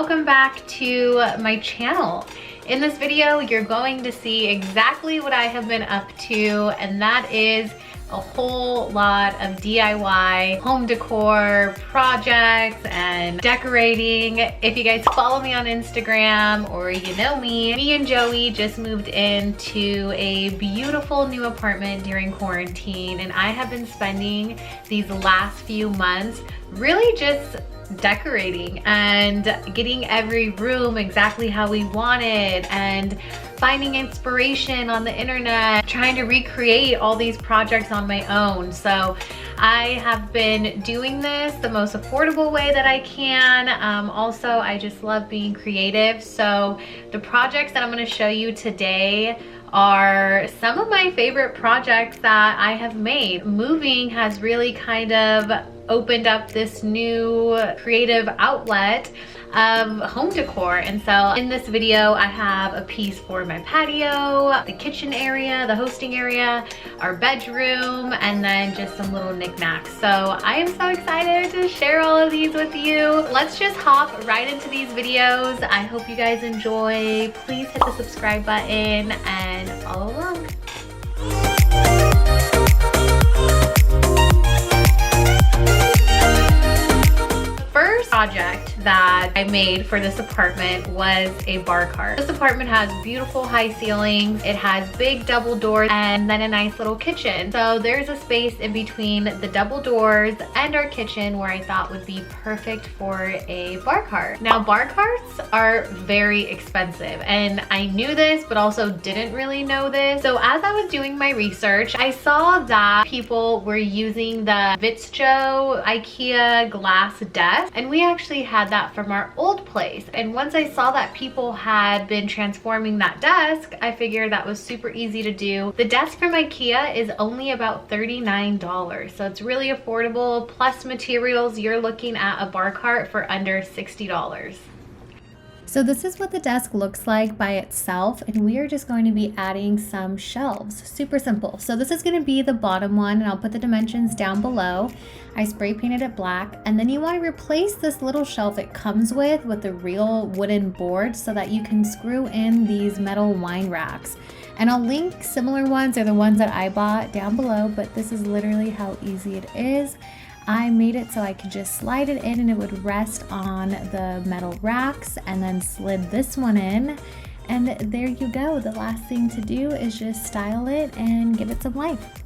welcome back to my channel. In this video, you're going to see exactly what I have been up to, and that is a whole lot of DIY home decor projects and decorating. If you guys follow me on Instagram or you know me and Joey just moved into a beautiful new apartment during quarantine, and I have been spending these last few months really just decorating and getting every room exactly how we wanted and finding inspiration on the internet, trying to recreate all these projects on my own. So I have been doing this the most affordable way that I can. Also, I just love being creative. So the projects that I'm going to show you today are some of my favorite projects that I have made. Moving has really kind of opened up this new creative outlet of home decor. And so in this video, I have a piece for my patio, the kitchen area, the hosting area, our bedroom, and then just some little knickknacks. So I am so excited to share all of these with you. Let's just hop right into these videos. I hope you guys enjoy. Please hit the subscribe button and follow along. Project that I made for this apartment was a bar cart. This apartment has beautiful high ceilings, it has big double doors, and then a nice little kitchen. So there's a space in between the double doors and our kitchen where I thought would be perfect for a bar cart. Now, bar carts are very expensive, and I knew this but also didn't really know this. So as I was doing my research, I saw that people were using the Vitjo Ikea glass desk, and we actually had that from our old place. And once I saw that people had been transforming that desk, I figured that was super easy to do. The desk from Ikea is only about $39, so it's really affordable. Plus materials, you're looking at a bar cart for under $60. So this is what the desk looks like by itself, and we are just going to be adding some shelves. Super simple. So this is going to be the bottom one, and I'll put the dimensions down below. I spray painted it black, and then you want to replace this little shelf it comes with the real wooden board so that you can screw in these metal wine racks. And I'll link similar ones or the ones that I bought down below, but this is literally how easy it is. I made it so I could just slide it in and it would rest on the metal racks, and then slid this one in, and there you go. The last thing to do is just style it and give it some life.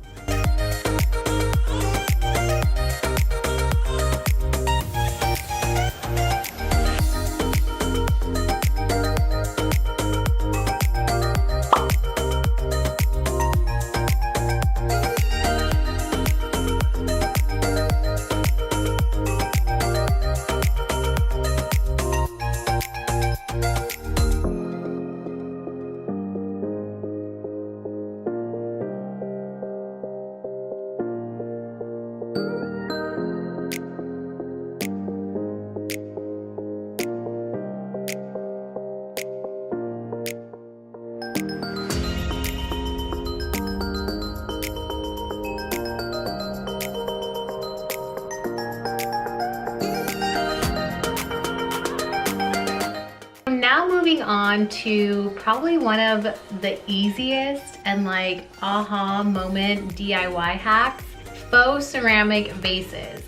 Now moving on to probably one of the easiest and like aha moment DIY hacks, faux ceramic vases.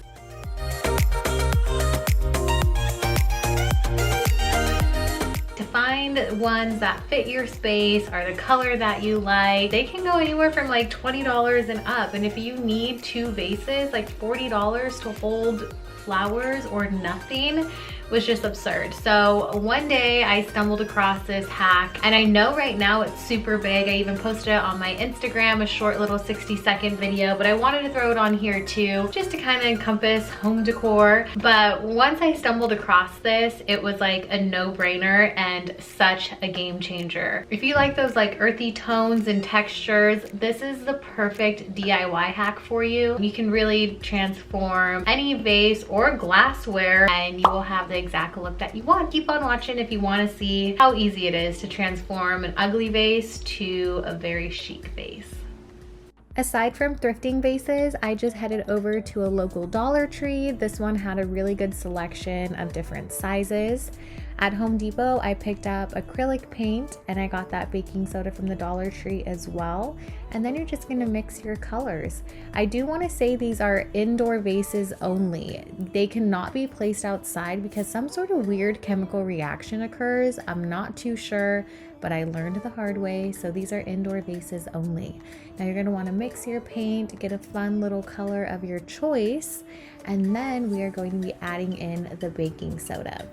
To find ones that fit your space or the color that you like, they can go anywhere from like $20 and up. And if you need two vases, like $40 to hold flowers or nothing was just absurd. So one day I stumbled across this hack, and I know right now it's super big. I even posted it on my Instagram, a short little 60-second video, but I wanted to throw it on here too, just to kind of encompass home decor. But once I stumbled across this, it was like a no-brainer and such a game changer. If you like those like earthy tones and textures, this is the perfect DIY hack for you. You can really transform any vase or glassware, and you will have the exact look that you want. Keep on watching if you want to see how easy it is to transform an ugly vase to a very chic vase. Aside from thrifting vases, I just headed over to a local Dollar Tree. This one had a really good selection of different sizes. At Home Depot, I picked up acrylic paint and I got that baking soda from the Dollar Tree as well. And then you're just gonna mix your colors. I do wanna say these are indoor vases only. They cannot be placed outside because some sort of weird chemical reaction occurs. I'm not too sure, but I learned the hard way. So these are indoor vases only. Now you're gonna wanna mix your paint, get a fun little color of your choice, and then we are going to be adding in the baking soda.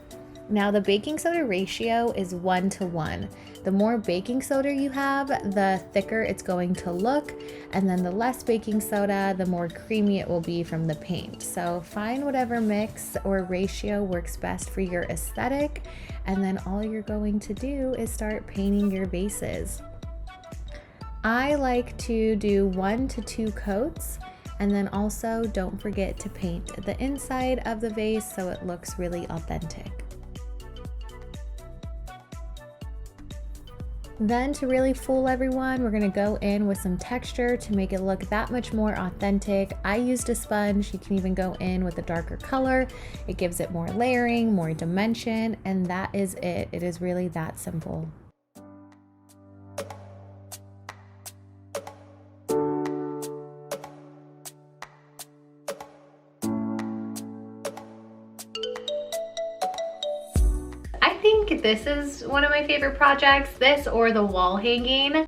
Now the baking soda ratio is 1:1. The more baking soda you have, the thicker it's going to look, and then the less baking soda, the more creamy it will be from the paint. So find whatever mix or ratio works best for your aesthetic, and then all you're going to do is start painting your vases. I like to do 1 to 2 coats, and then also don't forget to paint the inside of the vase so it looks really authentic. Then to really fool everyone, we're gonna go in with some texture to make it look that much more authentic. I used a sponge. You can even go in with a darker color. It gives it more layering, more dimension, and that is it. It is really that simple. I think this is one of my favorite projects, this or the wall hanging.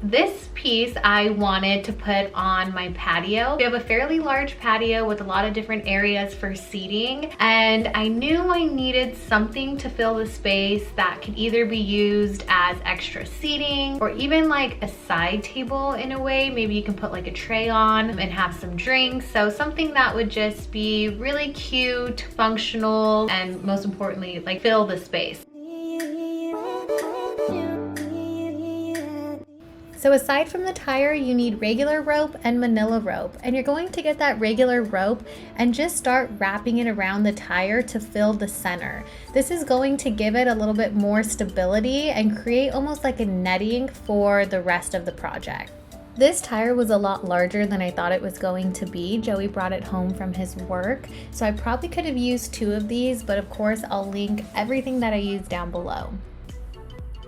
This piece I wanted to put on my patio. We have a fairly large patio with a lot of different areas for seating, and I knew I needed something to fill the space that could either be used as extra seating or even like a side table in a way. Maybe you can put like a tray on and have some drinks. So something that would just be really cute, functional, and most importantly, like fill the space. So aside from the tire, you need regular rope and manila rope, and you're going to get that regular rope and just start wrapping it around the tire to fill the center. This is going to give it a little bit more stability and create almost like a netting for the rest of the project. This tire was a lot larger than I thought it was going to be. Joey brought it home from his work, so I probably could have used 2 of these, but of course I'll link everything that I used down below.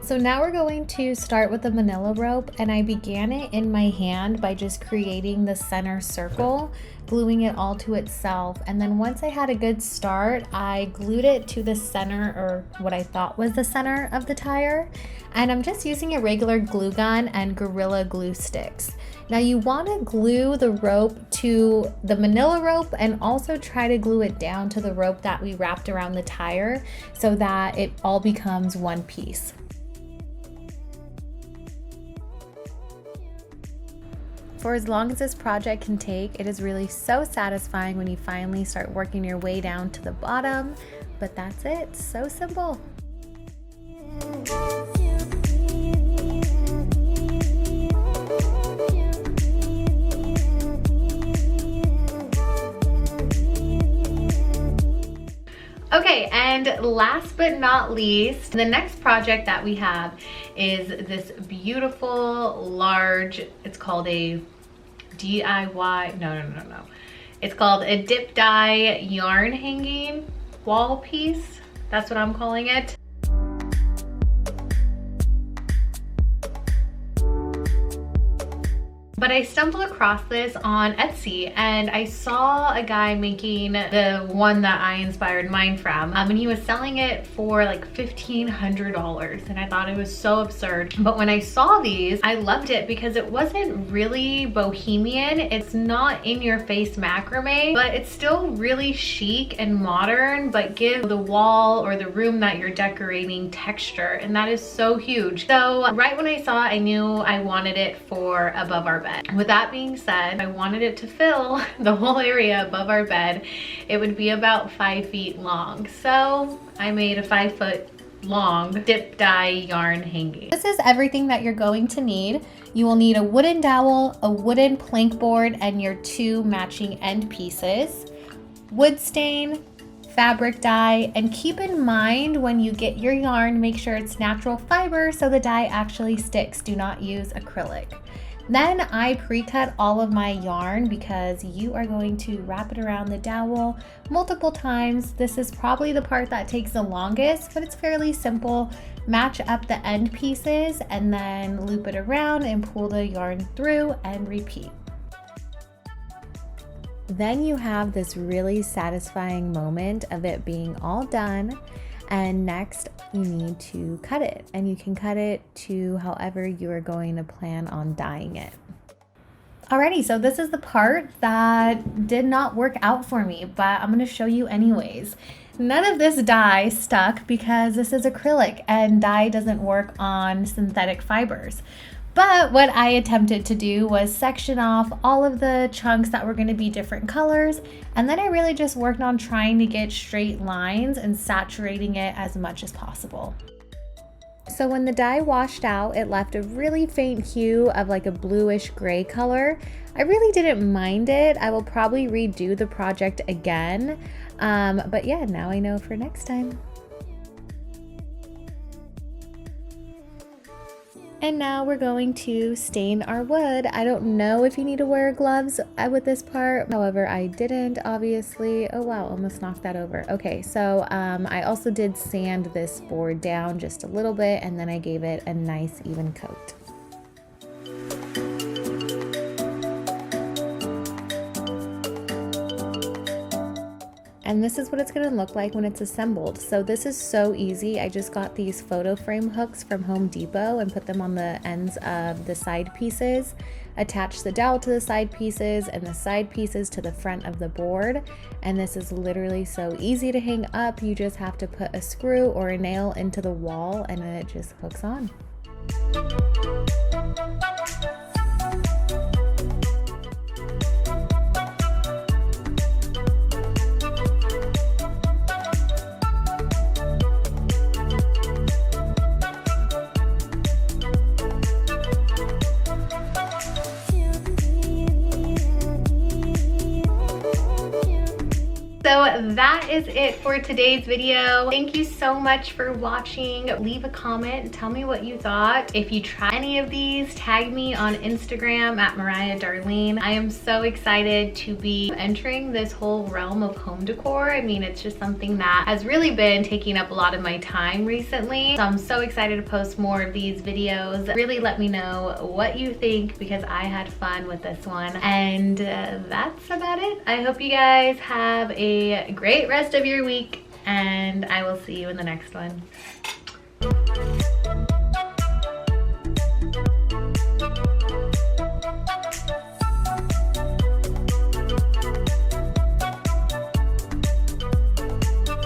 So now we're going to start with the manila rope, and I began it in my hand by just creating the center circle, gluing it all to itself. And then once I had a good start, I glued it to the center, or what I thought was the center of the tire. And I'm just using a regular glue gun and Gorilla Glue sticks. Now you want to glue the rope to the manila rope and also try to glue it down to the rope that we wrapped around the tire so that it all becomes one piece. For as long as this project can take, it is really so satisfying when you finally start working your way down to the bottom. But that's it, so simple. Okay, and last but not least, the next project that we have is this beautiful, large, it's called a DIY, no. It's called a dip dye yarn hanging wall piece. That's what I'm calling it. But I stumbled across this on Etsy, and I saw a guy making the one that I inspired mine from, and he was selling it for like $1,500, and I thought it was so absurd. But when I saw these, I loved it because it wasn't really bohemian. It's not in your face macrame, but it's still really chic and modern, but give the wall or the room that you're decorating texture, and that is so huge. So right when I saw it, I knew I wanted it for above our bed. With that being said, I wanted it to fill the whole area above our bed. It would be about 5 feet long. So I made a 5 foot long dip dye yarn hanging. This is everything that you're going to need. You will need a wooden dowel, a wooden plank board, and your 2 matching end pieces, wood stain, fabric dye, and keep in mind when you get your yarn, make sure it's natural fiber so the dye actually sticks. Do not use acrylic. Then I pre-cut all of my yarn because you are going to wrap it around the dowel multiple times. This is probably the part that takes the longest, but it's fairly simple. Match up the end pieces and then loop it around and pull the yarn through and repeat. Then you have this really satisfying moment of it being all done. And next you need to cut it, and you can cut it to however you are going to plan on dyeing it. Alrighty, so this is the part that did not work out for me, but I'm going to show you anyways. None of this dye stuck because this is acrylic and dye doesn't work on synthetic fibers. But what I attempted to do was section off all of the chunks that were going to be different colors, and then I really just worked on trying to get straight lines and saturating it as much as possible. So when the dye washed out, it left a really faint hue of like a bluish gray color. I really didn't mind it. I will probably redo the project again, but yeah, now I know for next time. And now we're going to stain our wood. I don't know if you need to wear gloves with this part. However, I didn't, obviously. Oh wow, almost knocked that over. Okay, so I also did sand this board down just a little bit, and then I gave it a nice even coat. And this is what it's going to look like when it's assembled. So this is so easy. I just got these photo frame hooks from Home Depot and put them on the ends of the side pieces, attach the dowel to the side pieces and the side pieces to the front of the board. And this is literally so easy to hang up. You just have to put a screw or a nail into the wall and then it just hooks on. So that is it for today's video. Thank you so much for watching. Leave a comment and tell me what you thought. If you try any of these, tag me on Instagram at Mariah Darlene. I am so excited to be entering this whole realm of home decor. I mean, it's just something that has really been taking up a lot of my time recently. So I'm so excited to post more of these videos. Really let me know what you think because I had fun with this one. And that's about it. I hope you guys have a great rest of your week, and I will see you in the next one.